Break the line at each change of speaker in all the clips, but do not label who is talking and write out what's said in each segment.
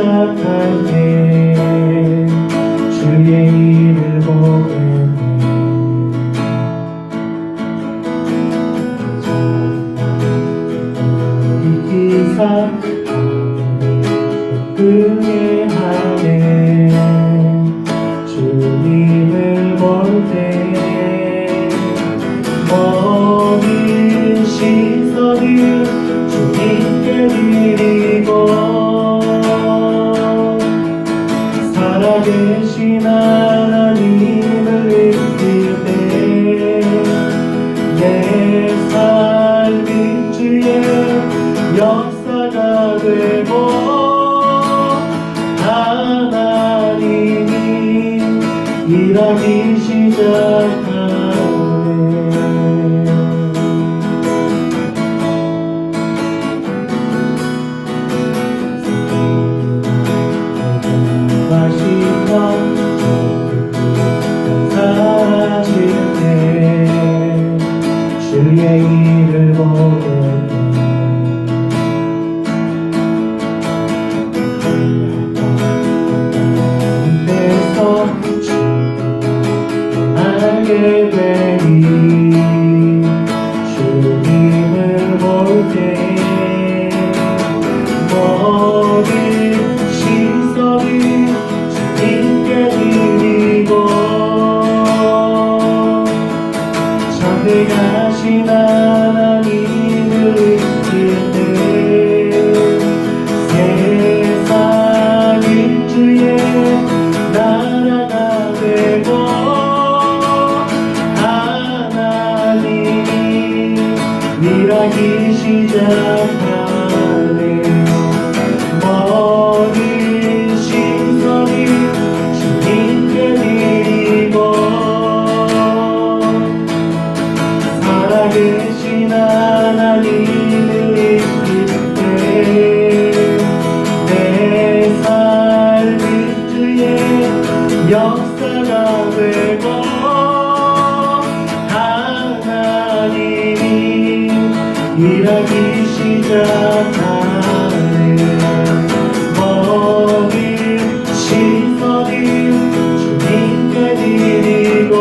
시작할 때 주의 일을 보겠네. 이 기사 그의 하네 주님을 볼 때 모든 시선을 주님께 드리고 살아계신 하나님을 믿을 때 내 삶이 주의 역사가 되고 하나님이 일하기 시작하네. 사실 때 주의 일을 보겠네. 그래서 알게 되니 주님을 볼 때 모든 시선이 주님께 드리고 전능하신 하나님을 믿을 때 세상이 주의 나라가 되고 하나님이 일하기 시작하네. 모든 시선이 주님께 드리고 살아계신 하나님을 믿을 때 내 삶이 주의 역사가 되고 하나님이 일하기 시작하네. 모든 시선이 주님께 드리고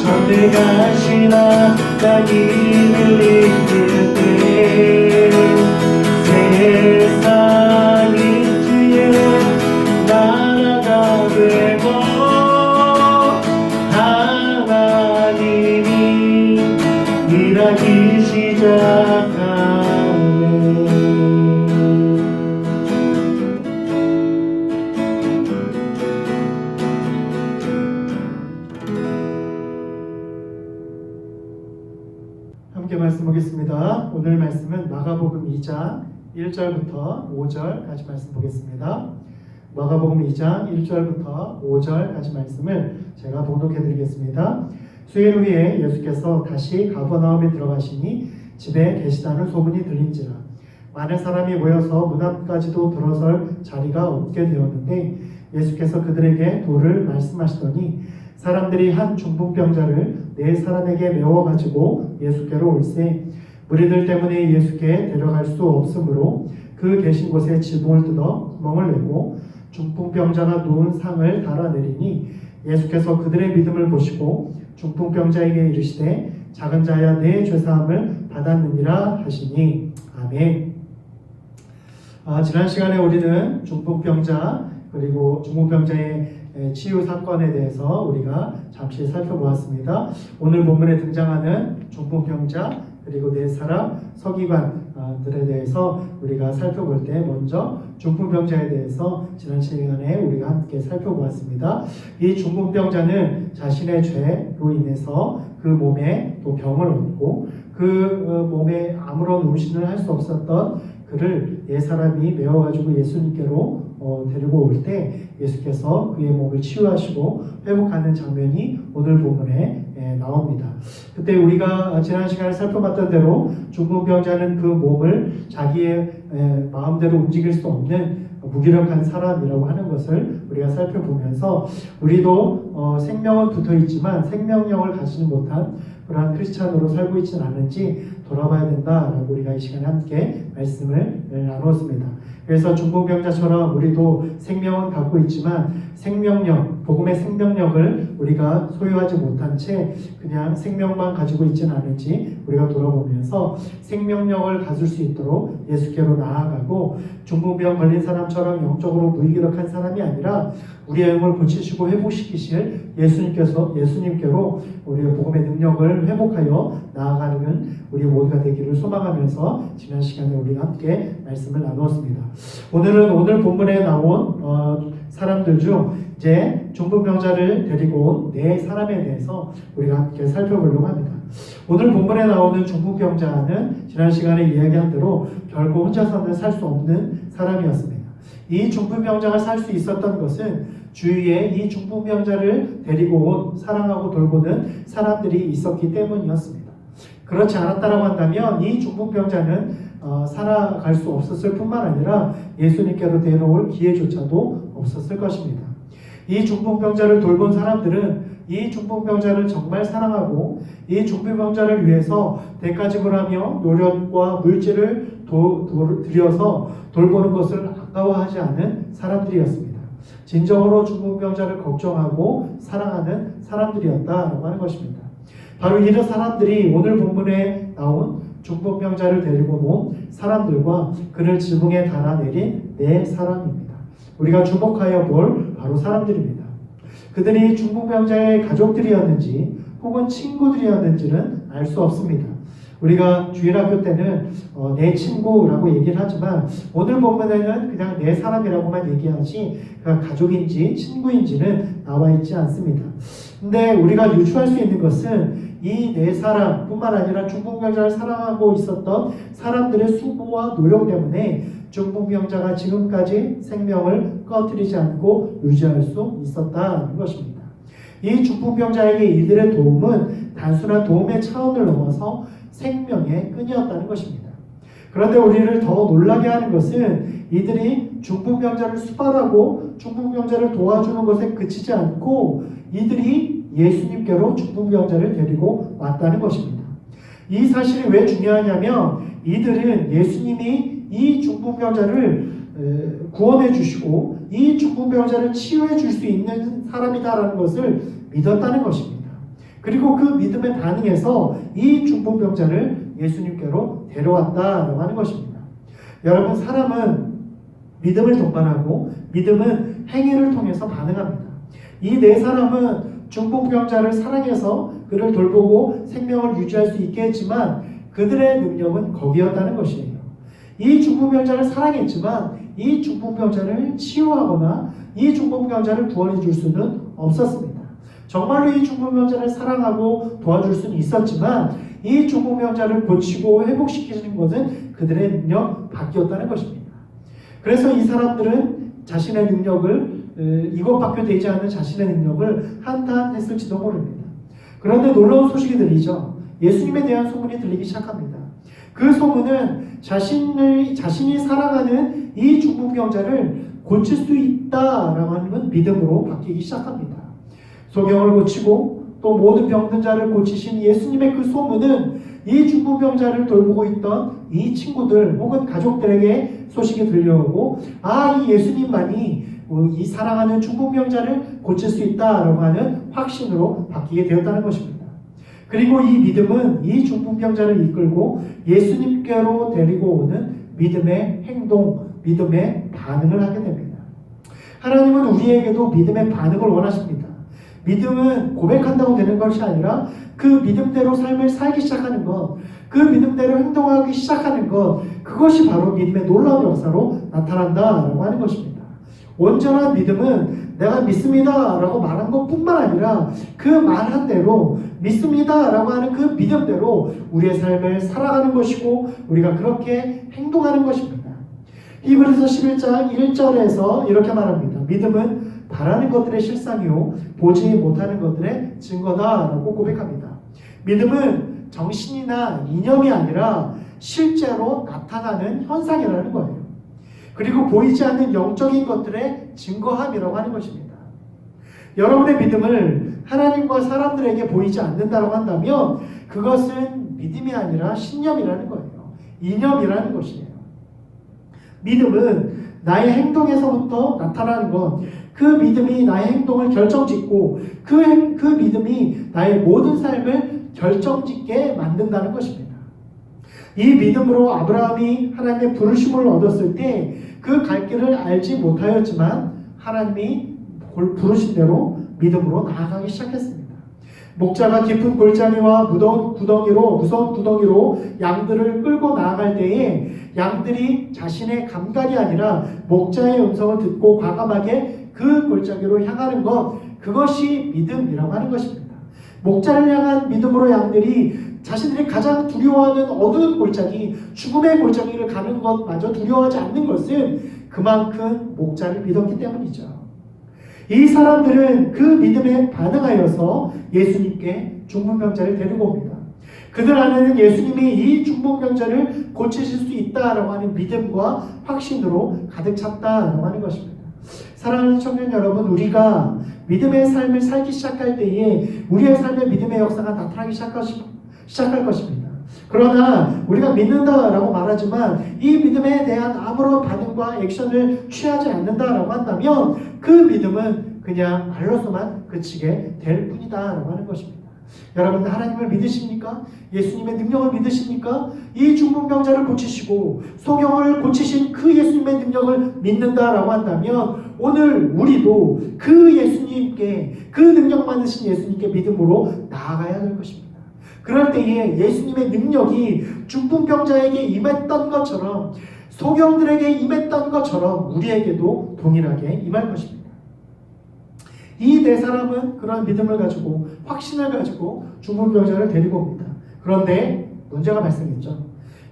전능하신 하나님을 믿을 때 세상이 주의 나라가 되고 하나님이 일하기 시작하네. 함께 말씀 보겠습니다. 오늘 말씀은 마가복음 2장 1절부터 5절까지 말씀 보겠습니다. 마가복음 2장 1절부터 5절까지 말씀을 제가 봉독해 드리겠습니다. 수일 후에 예수께서 다시 가버나움에 들어가시니 집에 계시다는 소문이 들린지라 많은 사람이 모여서 문 앞까지도 들어설 자리가 없게 되었는데 예수께서 그들에게 도를 말씀하시더니 사람들이 한 중풍병자를 네 사람에게 메워가지고 예수께로 올세 무리들 때문에 예수께 데려갈 수 없으므로 그 계신 곳에 지붕을 뜯어 구멍을 내고 중풍병자가 누운 상을 달아내리니 예수께서 그들의 믿음을 보시고 중풍병자에게 이르시되 작은 자야 내 죄사함을 받았느니라 하시니 아멘. 지난 시간에 우리는 중풍병자 그리고 중풍병자의 치유 사건에 대해서 우리가 잠시 살펴보았습니다. 오늘 본문에 등장하는 중풍병자 그리고 네 사람 서기관들에 대해서 우리가 살펴볼 때 먼저 중풍병자에 대해서 지난 시간에 우리가 함께 살펴보았습니다. 이 중풍병자는 자신의 죄로 인해서 그 몸에 또 병을 얻고 그 몸에 아무런 음식을 할 수 없었던 그를 네 사람이 메워가지고 예수님께로 데리고 올 때 예수께서 그의 몸을 치유하시고 회복하는 장면이 오늘 본문에 나옵니다. 그때 우리가 지난 시간에 살펴봤던 대로 중풍병자는 그 몸을 자기의 마음대로 움직일 수 없는 무기력한 사람이라고 하는 것을 우리가 살펴보면서 우리도 생명은 붙어 있지만 생명력을 가지지 못한 그러한 크리스찬으로 살고 있지는 않은지 돌아봐야 된다라고 우리가 이 시간에 함께 말씀을 나누었습니다. 그래서 중풍병자처럼 우리도 생명은 갖고 있지만 생명력, 복음의 생명력을 우리가 소유하지 못한 채 그냥 생명만 가지고 있지는 않은지 우리가 돌아보면서 생명력을 가질 수 있도록 예수께로 나아가고 중풍병 걸린 사람처럼 영적으로 무기력한 사람이 아니라 우리의 영을 고치시고 회복시키실 예수님께로 우리의 복음의 능력을 회복하여 나아가는 우리 모두가 되기를 소망하면서 지난 시간에 우리가 함께 말씀을 나누었습니다. 오늘은 오늘 본문에 나온 사람들 중 이제 중풍병자를 데리고 온 네 사람에 대해서 우리가 함께 살펴보려고 합니다. 오늘 본문에 나오는 중풍병자는 지난 시간에 이야기한 대로 결코 혼자서는 살 수 없는 사람이었습니다. 이 중풍병자가 살 수 있었던 것은 주위에 이 중풍병자를 데리고 온 사랑하고 돌보는 사람들이 있었기 때문이었습니다. 그렇지 않았다라고 한다면 이 중풍병자는 살아갈 수 없었을 뿐만 아니라 예수님께로 데려올 기회조차도 없었을 것입니다. 이 중풍병자를 돌본 사람들은 이 중풍병자를 정말 사랑하고 이 중풍병자를 위해서 대가 지불하며 노력과 물질을 들여서 돌보는 것을 아까워하지 않은 사람들이었습니다. 진정으로 중풍병자를 걱정하고 사랑하는 사람들이었다라고 하는 것입니다. 바로 이런 사람들이 오늘 본문에 나온 중풍병자를 데리고 온 사람들과 그를 지붕에 달아내린 네 사람입니다. 우리가 주목하여 볼 바로 사람들입니다. 그들이 중풍병자의 가족들이었는지 혹은 친구들이었는지는 알 수 없습니다. 우리가 주일학교 때는 내 친구라고 얘기를 하지만 오늘 본문에는 그냥 내 사람이라고만 얘기하지 가족인지 친구인지는 나와 있지 않습니다. 근데 우리가 유추할 수 있는 것은 이 네 사람뿐만 아니라 중풍병자를 사랑하고 있었던 사람들의 수고와 노력 때문에 중풍병자가 지금까지 생명을 꺼뜨리지 않고 유지할 수 있었다는 것입니다. 이 중풍병자에게 이들의 도움은 단순한 도움의 차원을 넘어서 생명의 끈이었다는 것입니다. 그런데 우리를 더 놀라게 하는 것은 이들이 중풍병자를 수발하고 중풍병자를 도와주는 것에 그치지 않고 이들이 예수님께로 중풍병자를 데리고 왔다는 것입니다. 이 사실이 왜 중요하냐면 이들은 예수님이 이 중풍병자를 구원해 주시고 이 중풍병자를 치유해 줄 수 있는 사람이다라는 것을 믿었다는 것입니다. 그리고 그 믿음에 반응해서 이 중풍병자를 예수님께로 데려왔다라고 하는 것입니다. 여러분, 사람은 믿음을 동반하고 믿음은 행위를 통해서 반응합니다. 이 네 사람은 중풍병자를 사랑해서 그를 돌보고 생명을 유지할 수 있게 했지만 그들의 능력은 거기였다는 것이에요. 이 중풍병자를 사랑했지만 이 중풍병자를 치유하거나 이 중풍병자를 구원해 줄 수는 없었습니다. 정말로 이 중풍병자를 사랑하고 도와줄 수는 있었지만 이 중풍병자를 고치고 회복시키는 것은 그들의 능력 밖이었다는 것입니다. 그래서 이 사람들은 자신의 능력을 이것밖에 되지 않는 자신의 능력을 한탄했을지도 모릅니다. 그런데 놀라운 소식이 들리죠. 예수님에 대한 소문이 들리기 시작합니다. 그 소문은 자신이 사랑하는 이 중풍병자를 고칠 수 있다라고 하는 믿음으로 바뀌기 시작합니다. 소경을 고치고 또 모든 병든 자를 고치신 예수님의 그 소문은 이 중풍병자를 돌보고 있던 이 친구들 혹은 가족들에게 소식이 들려오고 이 예수님만이 이 사랑하는 중풍병자를 고칠 수 있다라고 하는 확신으로 바뀌게 되었다는 것입니다. 그리고 이 믿음은 이 중풍병자를 이끌고 예수님께로 데리고 오는 믿음의 행동, 믿음의 반응을 하게 됩니다. 하나님은 우리에게도 믿음의 반응을 원하십니다. 믿음은 고백한다고 되는 것이 아니라 그 믿음대로 삶을 살기 시작하는 것, 그 믿음대로 행동하기 시작하는 것, 그것이 바로 믿음의 놀라운 역사로 나타난다라고 하는 것입니다. 온전한 믿음은 내가 믿습니다 라고 말한 것뿐만 아니라 그 말한 대로 믿습니다 라고 하는 그 믿음대로 우리의 삶을 살아가는 것이고 우리가 그렇게 행동하는 것입니다. 히브리서 11장 1절에서 이렇게 말합니다. 믿음은 바라는 것들의 실상이요 보지 못하는 것들의 증거다 라고 고백합니다. 믿음은 정신이나 이념이 아니라 실제로 나타나는 현상이라는 거예요. 그리고 보이지 않는 영적인 것들의 증거함이라고 하는 것입니다. 여러분의 믿음을 하나님과 사람들에게 보이지 않는다고 한다면 그것은 믿음이 아니라 신념이라는 거예요. 이념이라는 것이에요. 믿음은 나의 행동에서부터 나타나는 것, 그 믿음이 나의 행동을 결정짓고 그 믿음이 나의 모든 삶을 결정짓게 만든다는 것입니다. 이 믿음으로 아브라함이 하나님의 부르심을 얻었을 때 그 갈 길을 알지 못하였지만 하나님이 부르신 대로 믿음으로 나아가기 시작했습니다. 목자가 깊은 골짜기와 무서운 구덩이로 양들을 끌고 나아갈 때에 양들이 자신의 감각이 아니라 목자의 음성을 듣고 과감하게 그 골짜기로 향하는 것, 그것이 믿음이라고 하는 것입니다. 목자를 향한 믿음으로 양들이 자신들이 가장 두려워하는 어두운 골짜기, 죽음의 골짜기를 가는 것마저 두려워하지 않는 것은 그만큼 목자를 믿었기 때문이죠. 이 사람들은 그 믿음에 반응하여서 예수님께 중풍병자를 데리고 옵니다. 그들 안에는 예수님이 이 중풍병자를 고치실 수 있다라고 하는 믿음과 확신으로 가득 찼다라고 하는 것입니다. 사랑하는 청년 여러분, 우리가 믿음의 삶을 살기 시작할 때에 우리의 삶에 믿음의 역사가 나타나기 시작할 것입니다. 그러나 우리가 믿는다라고 말하지만 이 믿음에 대한 아무런 반응과 액션을 취하지 않는다라고 한다면 그 믿음은 그냥 말로서만 그치게 될 뿐이다라고 하는 것입니다. 여러분, 하나님을 믿으십니까? 예수님의 능력을 믿으십니까? 이 중풍병자를 고치시고 소경을 고치신 그 예수님의 능력을 믿는다라고 한다면 오늘 우리도 그 예수님께, 그 능력 많으신 예수님께 믿음으로 나아가야 할 것입니다. 그럴 때에 예수님의 능력이 중풍병자에게 임했던 것처럼, 소경들에게 임했던 것처럼 우리에게도 동일하게 임할 것입니다. 이 네 사람은 그런 믿음을 가지고, 확신을 가지고 중풍병자를 데리고 옵니다. 그런데 문제가 발생했죠.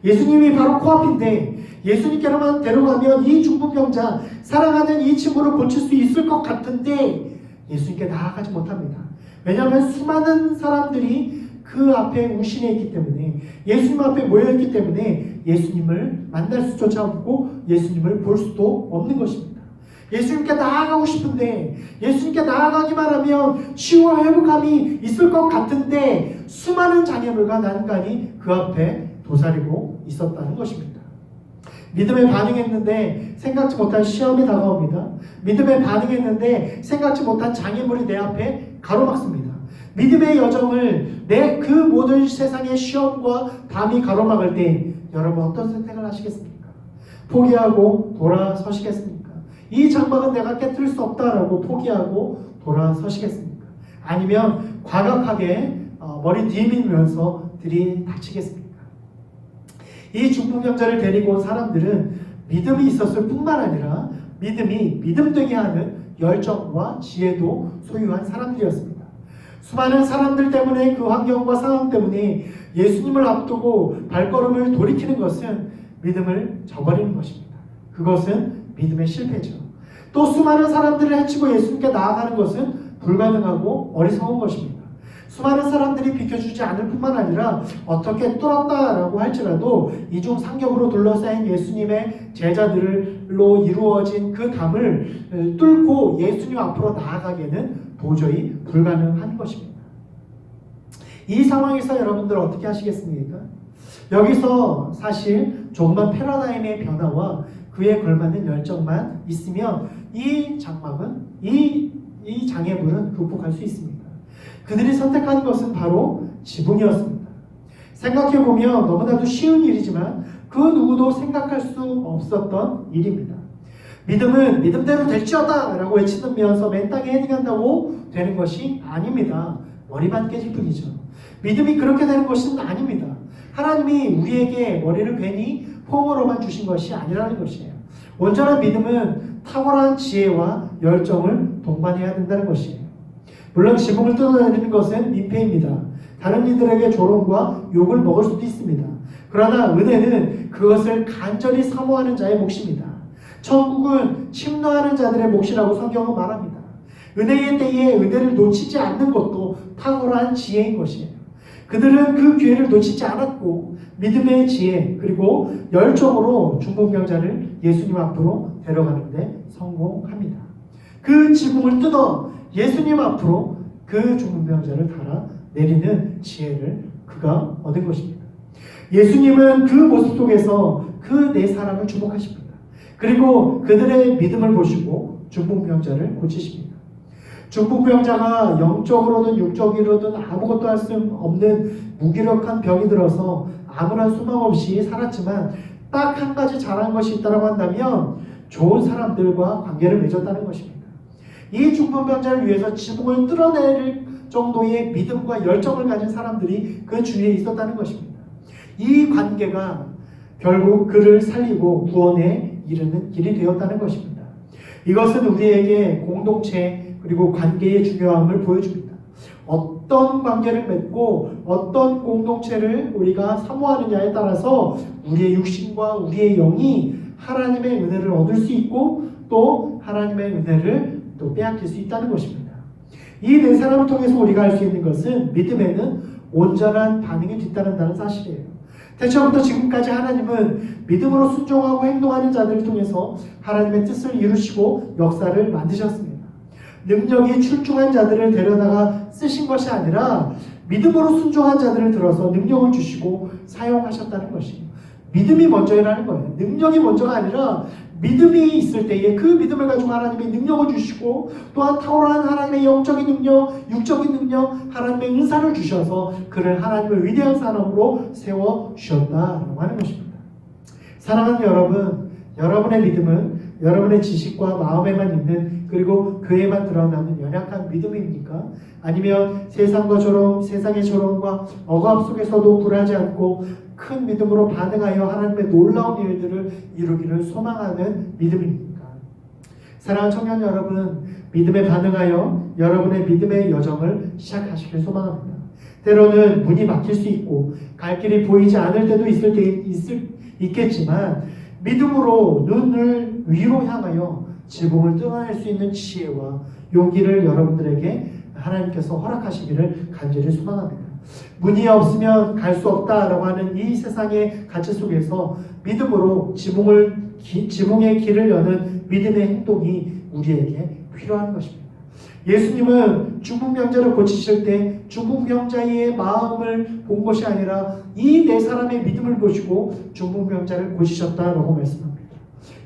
예수님이 바로 코앞인데 예수님께로만 데려가면 이 중풍병자, 사랑하는 이 친구를 고칠 수 있을 것 같은데 예수님께 나아가지 못합니다. 왜냐하면 수많은 사람들이 그 앞에 우신에 있기 때문에, 예수님 앞에 모여있기 때문에 예수님을 만날 수조차 없고 예수님을 볼 수도 없는 것입니다. 예수님께 나아가고 싶은데, 예수님께 나아가기만 하면 치유와 회복감이 있을 것 같은데 수많은 장애물과 난간이 그 앞에 도사리고 있었다는 것입니다. 믿음에 반응했는데 생각지 못한 시험이 다가옵니다. 믿음에 반응했는데 생각지 못한 장애물이 내 앞에 가로막습니다. 믿음의 여정을 그 모든 세상의 시험과 담이 가로막을 때 여러분 어떤 선택을 하시겠습니까? 포기하고 돌아서시겠습니까? 이 장막은 내가 깨뜨릴 수 없다라고 포기하고 돌아서시겠습니까? 아니면 과감하게 머리 뒤밀면서 들이닥치겠습니까? 이 중풍병자를 데리고 온 사람들은 믿음이 있었을 뿐만 아니라 믿음 되게 하는 열정과 지혜도 소유한 사람들이었습니다. 수많은 사람들 때문에, 그 환경과 상황 때문에 예수님을 앞두고 발걸음을 돌이키는 것은 믿음을 저버리는 것입니다. 그것은 믿음의 실패죠. 또 수많은 사람들을 해치고 예수님께 나아가는 것은 불가능하고 어리석은 것입니다. 수많은 사람들이 비켜주지 않을 뿐만 아니라 어떻게 뚫었다라고 할지라도 이중삼격으로 둘러싸인 예수님의 제자들로 이루어진 그 담을 뚫고 예수님 앞으로 나아가기에는 도저히 불가능한 것입니다. 이 상황에서 여러분들 어떻게 하시겠습니까? 여기서 사실 조그만 패러다임의 변화와 그에 걸맞는 열정만 있으면 이 장막은, 이 장애물은 극복할 수 있습니다. 그들이 선택한 것은 바로 지붕이었습니다. 생각해보면 너무나도 쉬운 일이지만 그 누구도 생각할 수 없었던 일입니다. 믿음은 믿음대로 될지어다 라고 외치면서 맨 땅에 헤딩한다고 되는 것이 아닙니다. 머리만 깨질 뿐이죠. 믿음이 그렇게 되는 것은 아닙니다. 하나님이 우리에게 머리를 괜히 폼으로만 주신 것이 아니라는 것이에요. 온전한 믿음은 탁월한 지혜와 열정을 동반해야 된다는 것이에요. 물론 지붕을 뜯어내는 것은 민폐입니다. 다른 이들에게 조롱과 욕을 먹을 수도 있습니다. 그러나 은혜는 그것을 간절히 사모하는 자의 몫입니다. 천국은 침노하는 자들의 몫이라고 성경은 말합니다. 은혜의 때에 은혜를 놓치지 않는 것도 탁월한 지혜인 것이에요. 그들은 그 기회를 놓치지 않았고 믿음의 지혜 그리고 열정으로 중풍병자를 예수님 앞으로 데려가는 데 성공합니다. 그 지붕을 뜯어 예수님 앞으로 그 중풍병자를 달아 내리는 지혜를 그가 얻은 것입니다. 예수님은 그 모습 속에서 그 네 사람을 주목하십니다. 그리고 그들의 믿음을 보시고 중풍병자를 고치십니다. 중풍병자가 영적으로든 육적으로든 아무것도 할 수 없는 무기력한 병이 들어서 아무런 소망 없이 살았지만 딱 한 가지 잘한 것이 있다고 한다면 좋은 사람들과 관계를 맺었다는 것입니다. 이 중풍병자를 위해서 지붕을 뚫어낼 정도의 믿음과 열정을 가진 사람들이 그 주위에 있었다는 것입니다. 이 관계가 결국 그를 살리고 구원에 이르는 길이 되었다는 것입니다. 이것은 우리에게 공동체 그리고 관계의 중요함을 보여줍니다. 어떤 관계를 맺고 어떤 공동체를 우리가 사모하느냐에 따라서 우리의 육신과 우리의 영이 하나님의 은혜를 얻을 수 있고 또 하나님의 은혜를 또 빼앗길 수 있다는 것입니다. 이 네 사람을 통해서 우리가 알 수 있는 것은 믿음에는 온전한 반응이 뒤따른다는 사실이에요. 태초부터 지금까지 하나님은 믿음으로 순종하고 행동하는 자들을 통해서 하나님의 뜻을 이루시고 역사를 만드셨습니다. 능력이 출중한 자들을 데려다가 쓰신 것이 아니라 믿음으로 순종한 자들을 들어서 능력을 주시고 사용하셨다는 것이에요. 믿음이 먼저라는 거예요. 능력이 먼저가 아니라 믿음이 있을 때에 그 믿음을 가지고 하나님이 능력을 주시고 또한 탁월한 하나님의 영적인 능력, 육적인 능력, 하나님의 은사를 주셔서 그를 하나님의 위대한 사람으로 세워주셨다라고 하는 것입니다. 사랑하는 여러분, 여러분의 믿음은 여러분의 지식과 마음에만 있는 그리고 교회에만 드러나는 연약한 믿음입니까? 아니면 세상의 조롱과 억압 속에서도 굴하지 않고 큰 믿음으로 반응하여 하나님의 놀라운 일들을 이루기를 소망하는 믿음입니까? 사랑하는 청년 여러분, 믿음에 반응하여 여러분의 믿음의 여정을 시작하시길 소망합니다. 때로는 문이 막힐 수 있고 갈 길이 보이지 않을 때도 있겠지만 믿음으로 눈을 위로 향하여 지붕을 뚫어낼 수 있는 지혜와 용기를 여러분들에게 하나님께서 허락하시기를 간절히 소망합니다. 문이 없으면 갈 수 없다라고 하는 이 세상의 가치 속에서 믿음으로 지붕의 길을 여는 믿음의 행동이 우리에게 필요한 것입니다. 예수님은 중풍병자를 고치실 때 중풍병자의 마음을 본 것이 아니라 이 네 사람의 믿음을 보시고 중풍병자를 고치셨다라고 말씀합니다.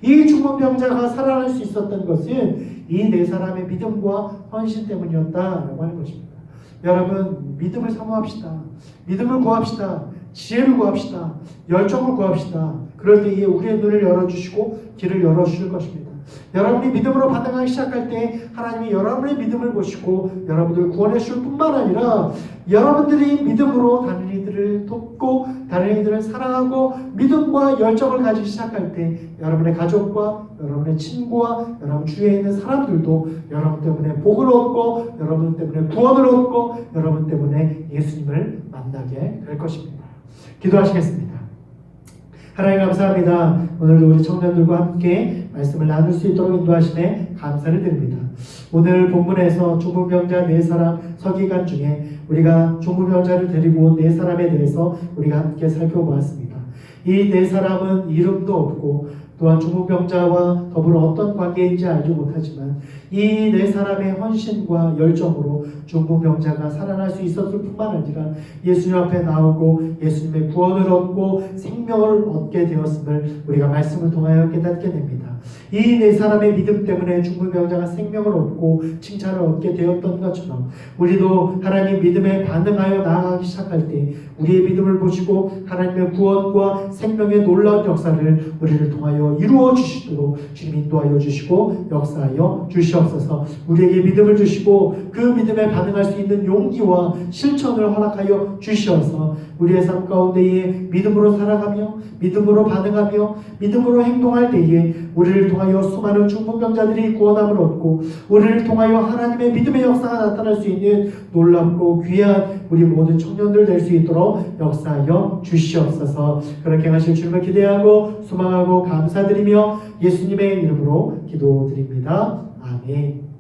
이 중풍병자가 살아날 수 있었던 것은 이 네 사람의 믿음과 헌신 때문이었다라고 하는 것입니다. 여러분, 믿음을 사모합시다. 믿음을 구합시다. 지혜를 구합시다. 열정을 구합시다. 그럴 때에 우리의 눈을 열어주시고 길을 열어주실 것입니다. 여러분이 믿음으로 반응하기 시작할 때 하나님이 여러분의 믿음을 보시고 여러분들을 구원해 주실 뿐만 아니라 여러분들이 믿음으로 다른 이들을 돕고 다른 이들을 사랑하고 믿음과 열정을 가지기 시작할 때 여러분의 가족과 여러분의 친구와 여러분 주위에 있는 사람들도 여러분 때문에 복을 얻고 여러분 때문에 구원을 얻고 여러분 때문에 예수님을 만나게 될 것입니다. 기도하시겠습니다. 하나님 감사합니다. 오늘도 우리 청년들과 함께 말씀을 나눌 수 있도록 인도하심에 감사를 드립니다. 오늘 본문에서 중풍병자 네 사람 서기관 중에 우리가 중풍병자를 데리고 온 네 사람에 대해서 우리가 함께 살펴보았습니다. 이 네 사람은 이름도 없고 또한 중풍병자와 더불어 어떤 관계인지 알지 못하지만 이 네 사람의 헌신과 열정으로 중풍병자가 살아날 수 있었을 뿐만 아니라 예수님 앞에 나오고 예수님의 구원을 얻고 생명을 얻게 되었음을 우리가 말씀을 통하여 깨닫게 됩니다. 이 네 사람의 믿음 때문에 중풍병자가 생명을 얻고 칭찬을 얻게 되었던 것처럼 우리도 하나님 믿음에 반응하여 나아가기 시작할 때 우리의 믿음을 보시고 하나님의 구원과 생명의 놀라운 역사를 우리를 통하여 이루어 주시도록 주님 인도하여 주시고 역사하여 주시옵소서. 우리에게 믿음을 주시고 그 믿음에 반응할 수 있는 용기와 실천을 허락하여 주시어서 우리의 삶 가운데에 믿음으로 살아가며 믿음으로 반응하며 믿음으로 행동할 때에 우리를 통하여 수많은 중풍병자들이 구원함을 얻고 우리를 통하여 하나님의 믿음의 역사가 나타날 수 있는 놀랍고 귀한 우리 모든 청년들 될 수 있도록 역사하여 주시옵소서. 그렇게 하실 주님을 기대하고 소망하고 감사드리며 예수님의 이름으로 기도드립니다. 아멘.